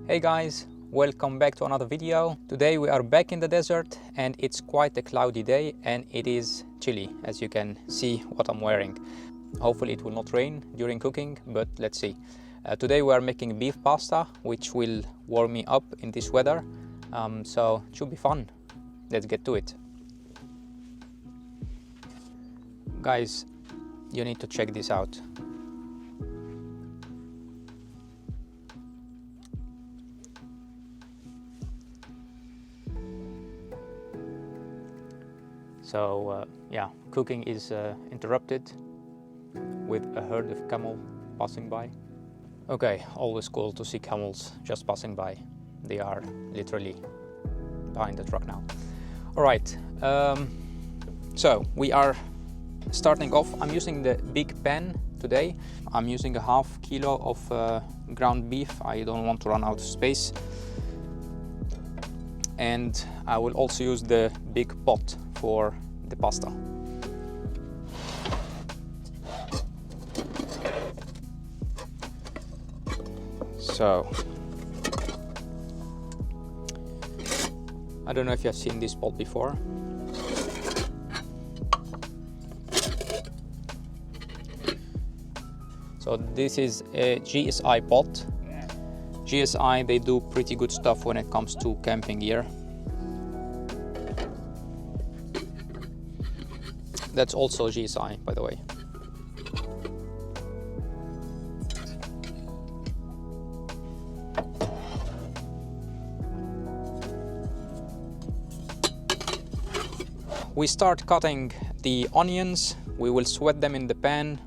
Hey guys, welcome back to another video. Today we are back in the desert and it's quite a cloudy day and it is chilly, as you can see what I'm wearing. Hopefully it will not rain during cooking, but let's see. Today we are making beef pasta, which will warm me up in this weather, so it should be fun. Let's get to it. Guys, you need to check this out. So yeah, cooking is interrupted with a herd of camel passing by. Okay, always cool to see camels just passing by. They are literally behind the truck now. All right, so we are starting off. I'm using the big pan today. I'm using a half kilo of ground beef. I don't want to run out of space. And I will also use the big pot for the pasta. So, I don't know if you have seen this pot before. So this is a GSI pot. GSI, they do pretty good stuff when it comes to camping gear. That's also GSI, by the way. We start cutting the onions. We will sweat them in the pan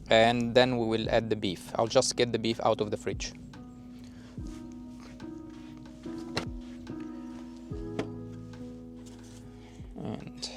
and then we will add the beef. I'll just get the beef out of the fridge. And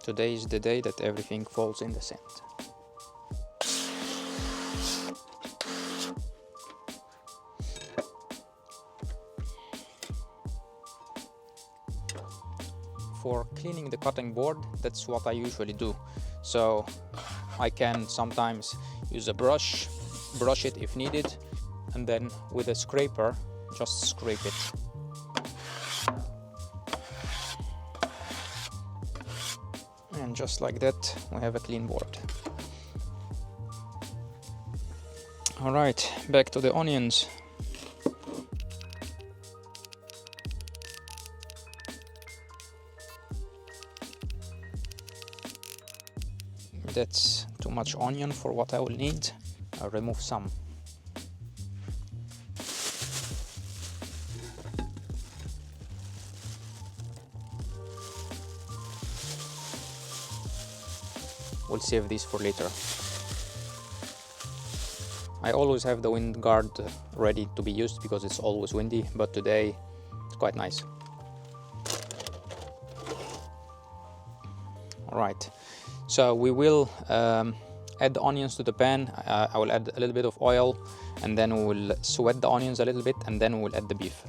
today is the day that everything falls in the sand. For cleaning the cutting board, that's what I usually do. So I can sometimes use a brush it if needed, and then with a scraper, just scrape it. And just like that, we have a clean board. All right, back to the onions. That's too much onion for what I will need. I'll remove some. We'll save these for later. I always have the wind guard ready to be used because it's always windy, but today it's quite nice. All right, so we will add the onions to the pan. I will add a little bit of oil and then we will sweat the onions a little bit and then we'll add the beef.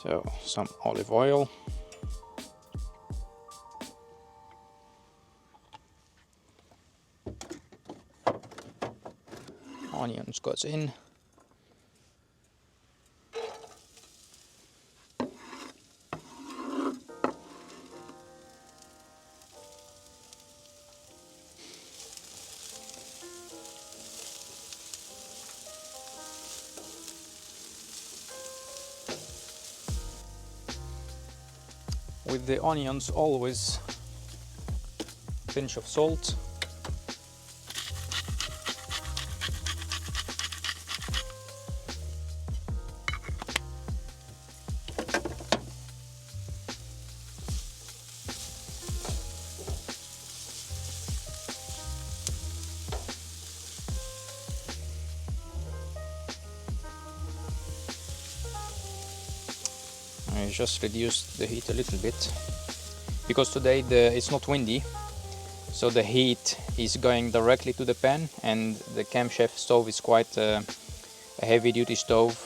So some olive oil. Onions goes in. With the onions, always a pinch of salt. I just reduced the heat a little bit because today it's not windy, so the heat is going directly to the pan, and the Camp Chef stove is quite a heavy duty stove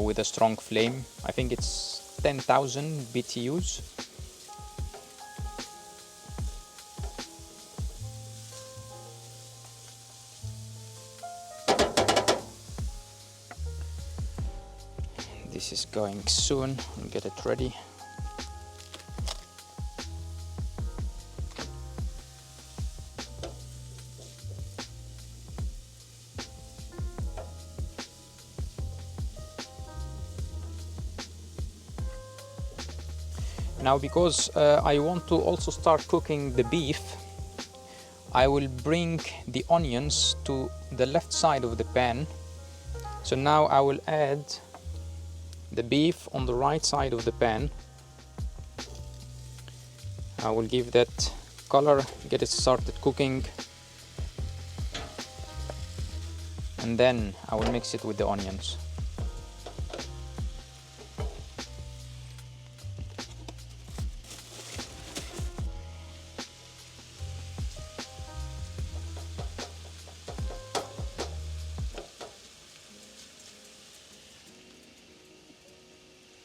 with a strong flame. I think it's 10,000 BTUs. This is going soon. I'll get it ready. Now, because I want to also start cooking the beef, I will bring the onions to the left side of the pan. So now I will add the beef on the right side of the pan. I will give that color, get it started cooking, and then I will mix it with the onions.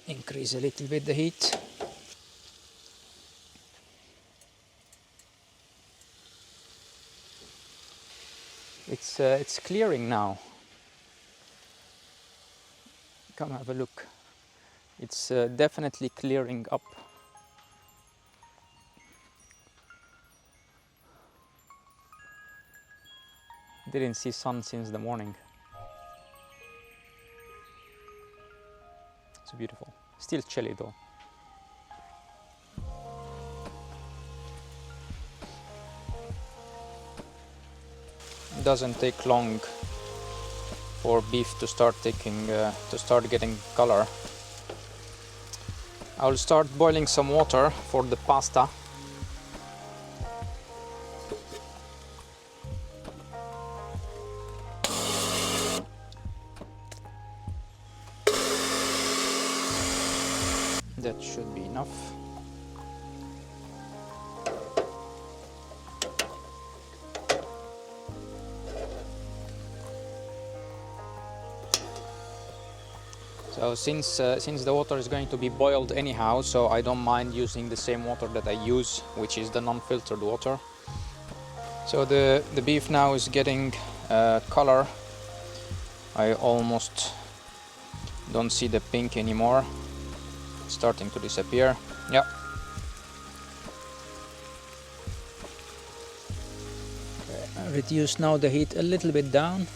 Increase a little bit the heat. It's clearing now. Come have a look. It's definitely clearing up. Didn't see sun since the morning. It's beautiful. Still chilly though. It doesn't take long for beef to start getting color. I will start boiling some water for the pasta. That should be enough. So since the water is going to be boiled anyhow, so I don't mind using the same water that I use, which is the non-filtered water. So the beef now is getting color. I almost don't see the pink anymore. It's starting to disappear. Yeah. I reduce now the heat a little bit down.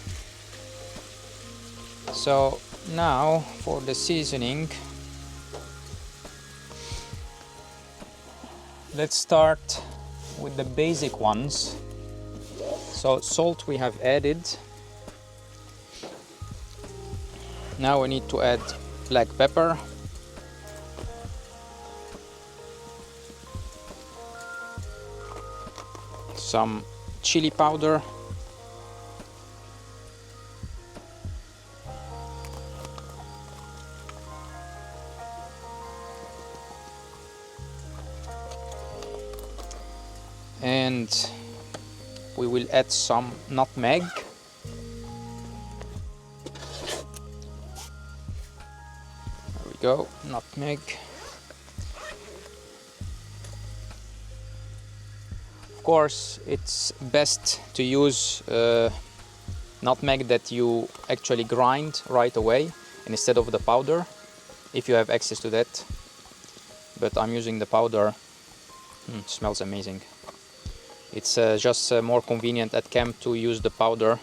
So now for the seasoning, let's start with the basic ones. So salt we have added. Now we need to add black pepper, some chili powder, and we will add some nutmeg. There we go, nutmeg. Of course, it's best to use nutmeg that you actually grind right away instead of the powder, if you have access to that. But I'm using the powder. It smells amazing. It's just more convenient at camp to use the powder.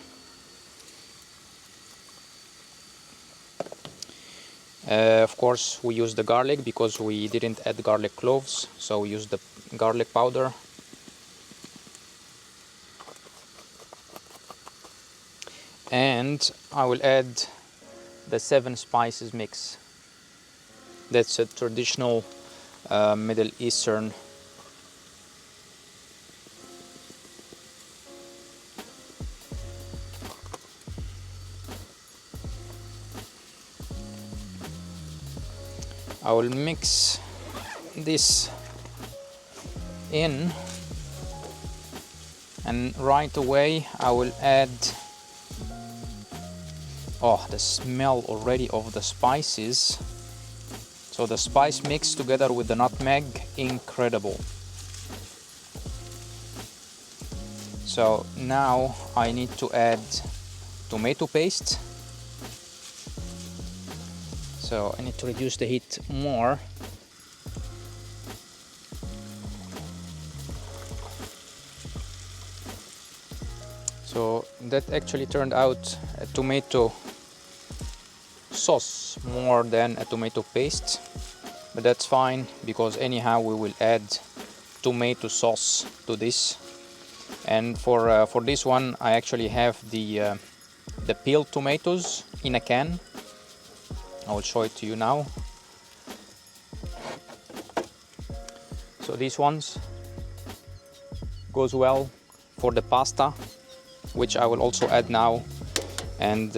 Of course, we use the garlic because we didn't add garlic cloves, so we use the garlic powder. And I will add the 7 spices mix. That's a traditional Middle Eastern I will mix this in, and right away I will add, oh, the smell already of the spices. So the spice mix together with the nutmeg, incredible. So now I need to add tomato paste. So I need to reduce the heat more. So that actually turned out a tomato sauce more than a tomato paste, but that's fine because anyhow we will add tomato sauce to this. And for this one I actually have the peeled tomatoes in a can. I will show it to you now. So these ones goes well for the pasta, which I will also add now. And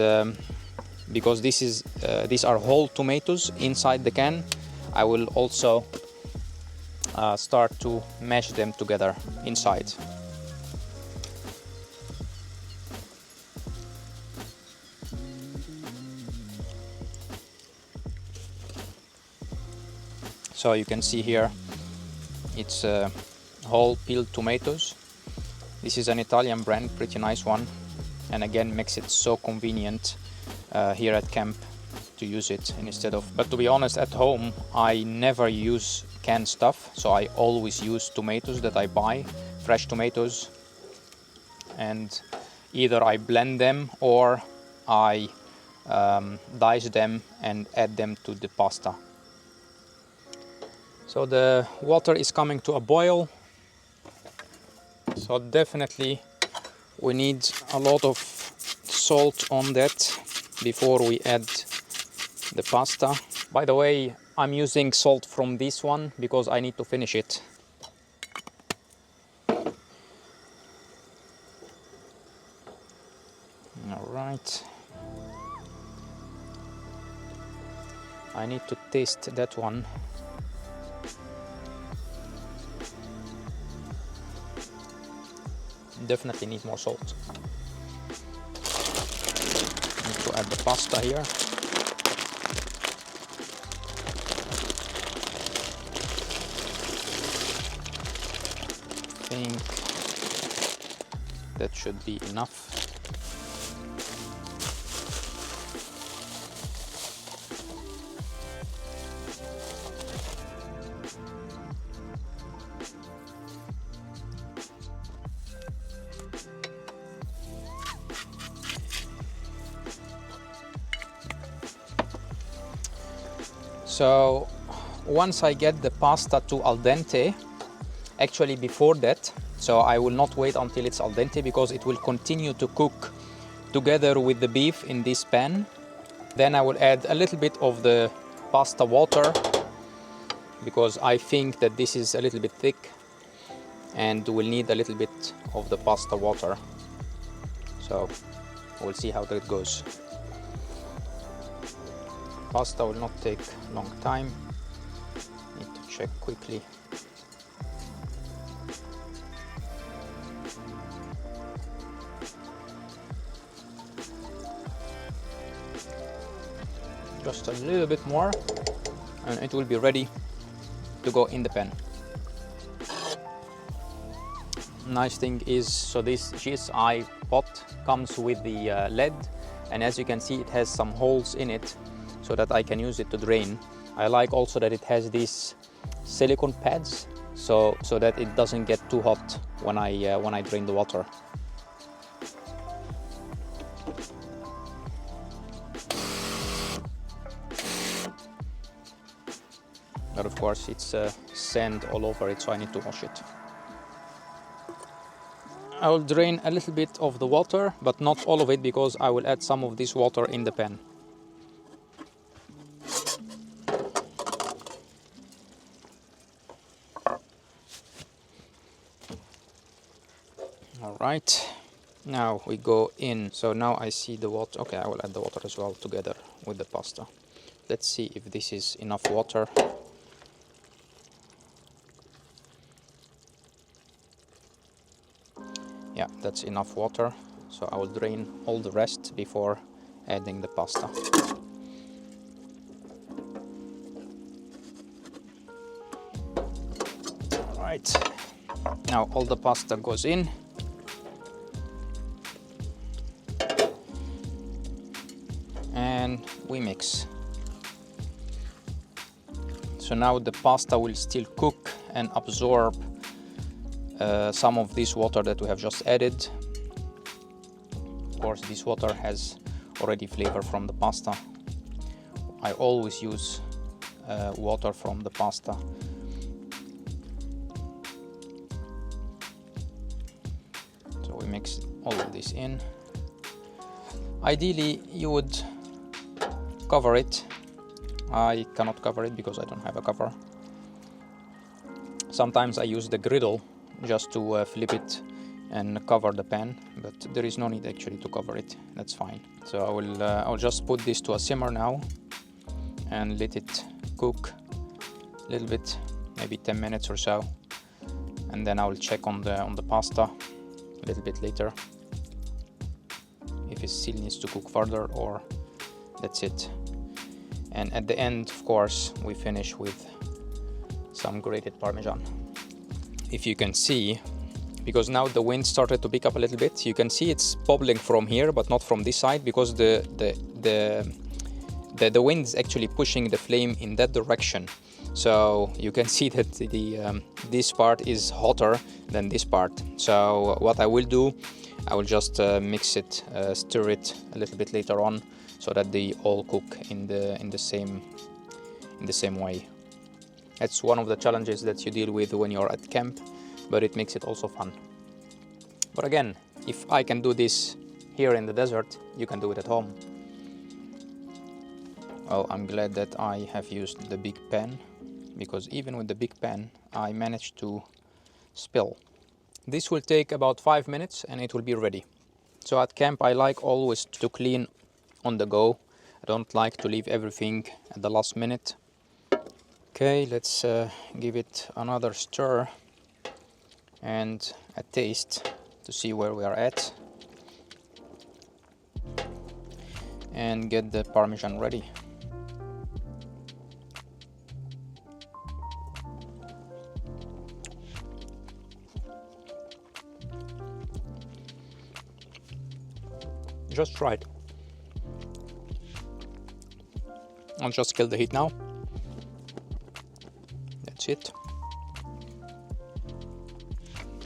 because these are whole tomatoes inside the can, I will also start to mash them together inside. So you can see here it's whole peeled tomatoes. This is an Italian brand, pretty nice one, and again makes it so convenient here at camp to use it instead of, but to be honest, at home I never use canned stuff, so I always use tomatoes that I buy, fresh tomatoes, and either I blend them or I dice them and add them to the pasta. So the water is coming to a boil, so definitely we need a lot of salt on that before we add the pasta. By the way, I'm using salt from this one because I need to finish it. All right. I need to taste that one. Definitely need more salt. Need to add the pasta here. I think that should be enough. So once I get the pasta to al dente, actually before that, so I will not wait until it's al dente because it will continue to cook together with the beef in this pan. Then I will add a little bit of the pasta water because I think that this is a little bit thick and will need a little bit of the pasta water. So we'll see how that goes. Pasta will not take a long time. Need to check quickly. Just a little bit more and it will be ready to go in the pan. Nice thing is, so this GSI pot comes with the lid, and as you can see it has some holes in it so that I can use it to drain. I like also that it has these silicone pads so that it doesn't get too hot when I drain the water. But of course it's sand all over it, so I need to wash it. I will drain a little bit of the water, but not all of it because I will add some of this water in the pan. All right, now we go in. So now I see the water. Okay, I will add the water as well together with the pasta. let's see if this is enough water. Yeah, that's enough water, so I will drain all the rest before adding the pasta. Alright, now all the pasta goes in. And we mix. So now the pasta will still cook and absorb some of this water that we have just added. Of course, this water has already flavor from the pasta. I always use water from the pasta. So we mix all of this in. Ideally, you would cover it. I cannot cover it because I don't have a cover. Sometimes I use the griddle just to flip it and cover the pan, but there is no need actually to cover it. That's fine. So I'll just put this to a simmer now and let it cook a little bit, maybe 10 minutes or so, and then I will check on the pasta a little bit later if it still needs to cook further or that's it. And at the end, of course, we finish with some grated Parmesan. If you can see, because now the wind started to pick up a little bit, you can see it's bubbling from here but not from this side, because the wind is actually pushing the flame in that direction. So you can see that this part is hotter than this part. So what I will do, I will just mix it, stir it a little bit later on, so that they all cook in the same way. That's one of the challenges that you deal with when you're at camp, but it makes it also fun. But again, if I can do this here in the desert, you can do it at home. Well, I'm glad that I have used the big pan, because even with the big pan, I managed to spill. This will take about 5 minutes and it will be ready. So at camp, I like always to clean on the go. I don't like to leave everything at the last minute. Okay, let's give it another stir and a taste to see where we are at, and get the Parmesan ready. Just try it. I'll just kill the heat now. That's it.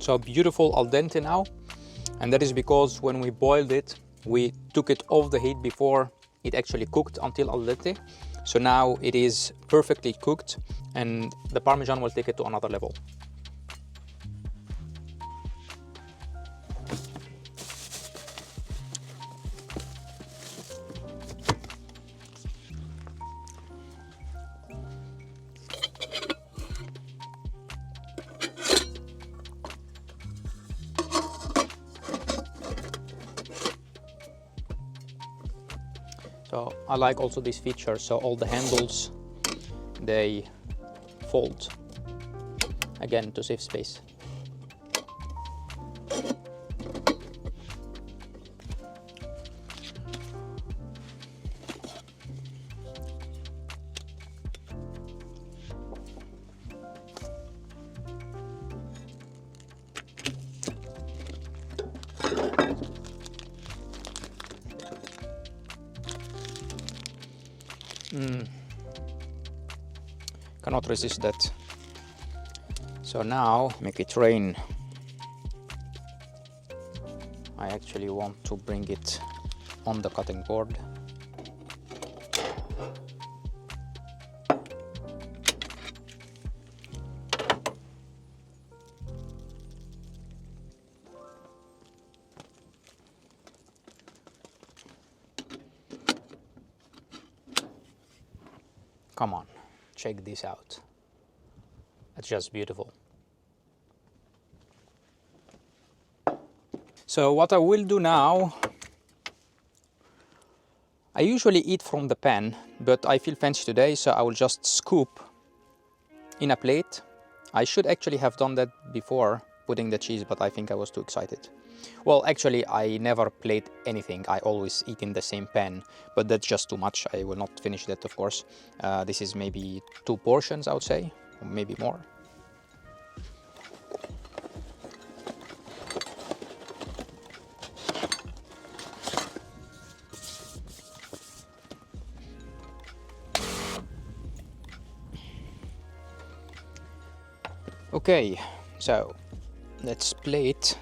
So beautiful al dente now, and that is because when we boiled it, we took it off the heat before it actually cooked until al dente. So now it is perfectly cooked, and the Parmesan will take it to another level. So I like also this feature, so all the handles, they fold, again to save space. Cannot resist that. So now make it rain. I actually want to bring it on the cutting board. Come on, check this out. It's just beautiful. So what I will do now, I usually eat from the pan, but I feel fancy today, so I will just scoop in a plate. I should actually have done that before putting the cheese, but I think I was too excited. Well, actually, I never plate anything. I always eat in the same pan, but that's just too much. I will not finish that, of course. This is maybe 2 portions, I would say, or maybe more. Okay, so let's plate.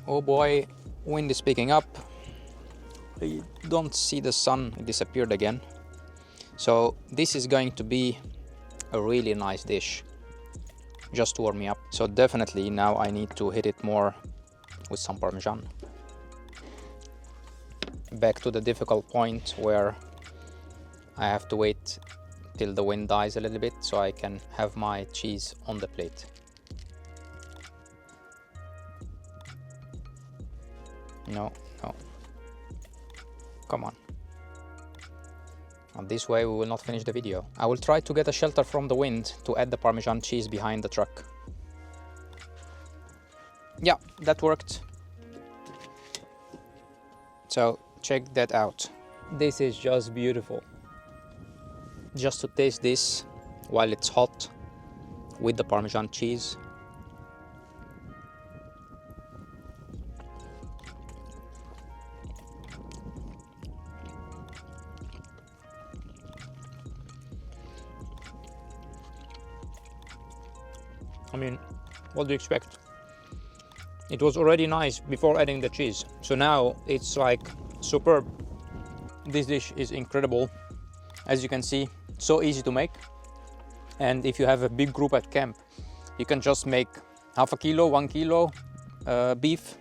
Oh boy, wind is picking up. I don't see the sun, it disappeared again. So this is going to be a really nice dish, just to warm me up. So definitely now I need to hit it more with some Parmesan. Back to the difficult point where I have to wait till the wind dies a little bit so I can have my cheese on the plate. No, no. Come on. And this way we will not finish the video. I will try to get a shelter from the wind to add the Parmesan cheese behind the truck. Yeah, that worked. So check that out. This is just beautiful. Just to taste this while it's hot with the Parmesan cheese. I mean, what do you expect? It was already nice before adding the cheese, so now it's like superb. This dish is incredible. As you can see, so easy to make. And if you have a big group at camp, you can just make half a kilo, 1 kilo beef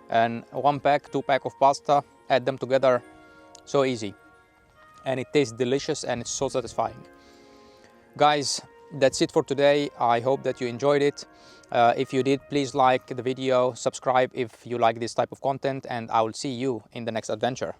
and 1 pack, 2 pack of pasta, add them together, so easy. And it tastes delicious and it's so satisfying. Guys, that's it for today. I hope that you enjoyed it. If you did, please like the video, subscribe if you like this type of content, and I will see you in the next adventure.